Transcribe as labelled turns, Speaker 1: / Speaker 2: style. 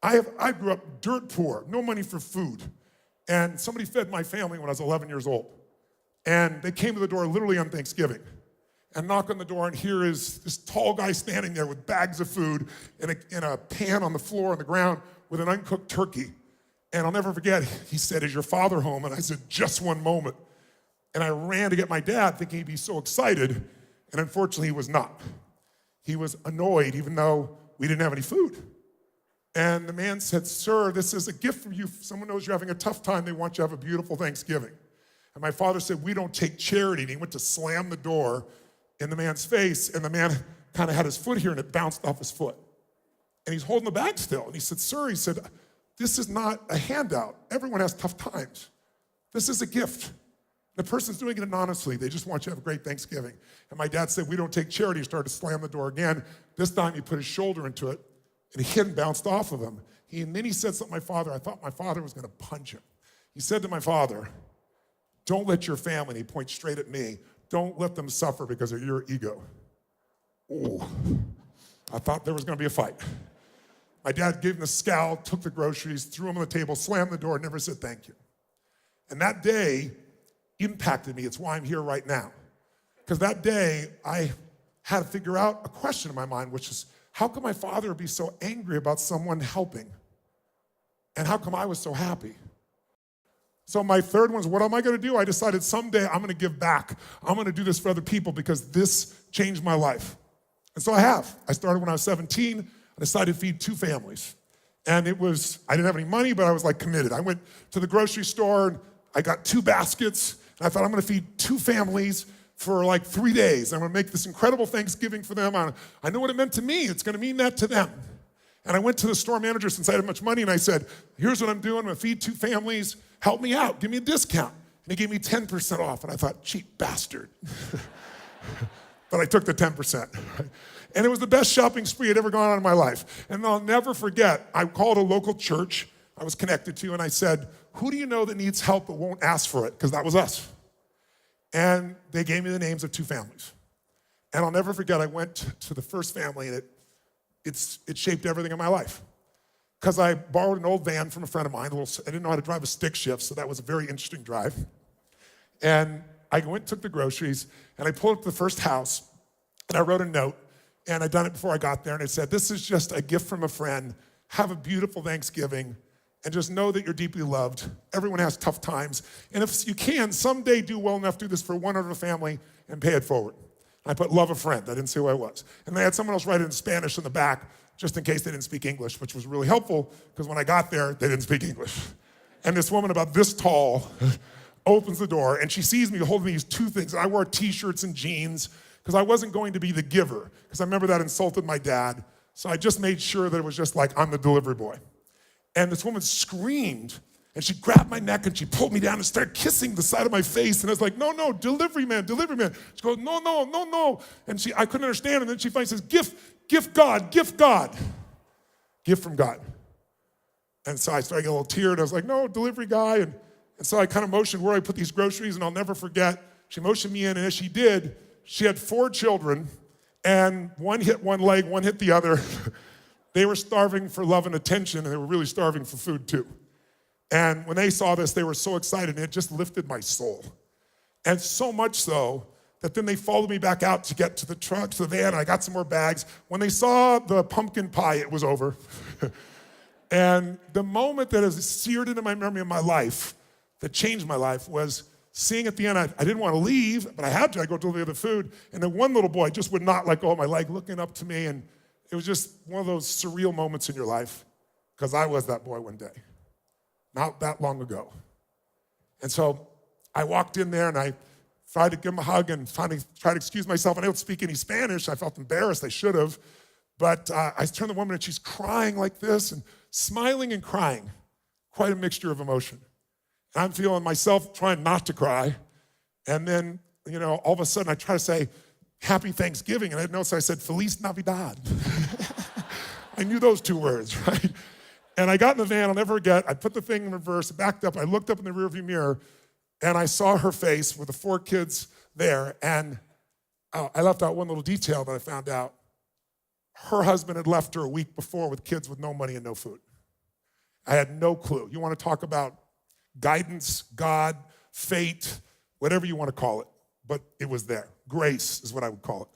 Speaker 1: I grew up dirt poor, no money for food. And somebody fed my family when I was 11 years old. And they came to the door literally on Thanksgiving and knock on the door, and here is this tall guy standing there with bags of food in a pan on the floor on the ground with an uncooked turkey. And I'll never forget, he said, "Is your father home?" And I said, "Just one moment." And I ran to get my dad thinking he'd be so excited, and unfortunately he was not. He was annoyed even though we didn't have any food. And the man said, "Sir, this is a gift from you. If someone knows you're having a tough time, they want you to have a beautiful Thanksgiving." And my father said, "We don't take charity." And he went to slam the door in the man's face, and the man kind of had his foot here, and it bounced off his foot. And he's holding the bag still. And he said, "Sir," he said, "this is not a handout. Everyone has tough times. This is a gift. The person's doing it honestly. They just want you to have a great Thanksgiving." And my dad said, "We don't take charity." He started to slam the door again. This time he put his shoulder into it, and it hit and bounced off of him. And then he said something to my father. I thought my father was going to punch him. He said to my father, "Don't let your family," and he points straight at me, "don't let them suffer because of your ego." Oh, I thought there was going to be a fight. My dad gave him the scowl, took the groceries, threw them on the table, slammed the door, never said thank you. And that day impacted me. It's why I'm here right now. Because that day, I had to figure out a question in my mind, which is, how could my father be so angry about someone helping? And how come I was so happy? So my third one is, what am I going to do? I decided someday I'm going to give back. I'm going to do this for other people because this changed my life. And so I have. I started when I was 17. I decided to feed 2 families. And I didn't have any money, but I was like committed. I went to the grocery store and I got 2 baskets. And I thought, I'm going to feed 2 families for like 3 days. I'm going to make this incredible Thanksgiving for them. I know what it meant to me. It's going to mean that to them. And I went to the store manager since I had much money, and I said, "Here's what I'm doing. I'm going to feed 2 families. Help me out. Give me a discount." And he gave me 10% off. And I thought, cheap bastard. But I took the 10%. And it was the best shopping spree I'd ever gone on in my life. And I'll never forget, I called a local church I was connected to, and I said, "Who do you know that needs help but won't ask for it?" Because that was us. And they gave me the names of 2 families. And I'll never forget, I went to the first family, and it shaped everything in my life. Because I borrowed an old van from a friend of mine. I didn't know how to drive a stick shift, so that was a very interesting drive. And I went, took the groceries, and I pulled up to the first house, and I wrote a note, and I'd done it before I got there, and it said, "This is just a gift from a friend. Have a beautiful Thanksgiving, and just know that you're deeply loved. Everyone has tough times, and if you can, someday do well enough to do this for one other family and pay it forward." I put "love a friend." I didn't say who I was. And they had someone else write it in Spanish in the back, just in case they didn't speak English, which was really helpful, because when I got there, they didn't speak English. And this woman about this tall opens the door, and she sees me holding these 2 things. I wore T-shirts and jeans, because I wasn't going to be the giver, because I remember that insulted my dad. So I just made sure that it was just like, I'm the delivery boy. And this woman screamed, and she grabbed my neck, and she pulled me down and started kissing the side of my face. And I was like, "No, no, delivery man, delivery man." She goes, "No, no, no, no." And I couldn't understand. And then she finally says, gift God, gift God. Gift from God. And so I started getting a little teared. I was like, "No, delivery guy." And so I kind of motioned where I put these groceries, and I'll never forget, she motioned me in, and as she did, she had 4 children, and one hit one leg, one hit the other. They were starving for love and attention, and they were really starving for food too. And when they saw this, they were so excited, and it just lifted my soul. And so much so that then they followed me back out to get to the truck, to the van, and I got some more bags. When they saw the pumpkin pie, it was over. And the moment that is seared into my memory of my life, that changed my life, was seeing at the end, I didn't want to leave, but I had to. I go deliver the food, and then one little boy just would not let go of my leg, looking up to me, and it was just one of those surreal moments in your life, because I was that boy one day, not that long ago. And so I walked in there, and I tried to give him a hug and finally tried to excuse myself. And I don't speak any Spanish. I felt embarrassed. I should have. But I turned to the woman, and she's crying like this and smiling and crying, quite a mixture of emotion. And I'm feeling myself trying not to cry. And then, all of a sudden I try to say, "Happy Thanksgiving." And I noticed I said, "Feliz Navidad." I knew those 2 words, right? And I got in the van, I'll never forget, I put the thing in reverse, backed up, I looked up in the rearview mirror, and I saw her face with the 4 kids there, and I left out one little detail that I found out. Her husband had left her a week before with kids with no money and no food. I had no clue. You want to talk about guidance, God, fate, whatever you want to call it, but it was there. Grace is what I would call it.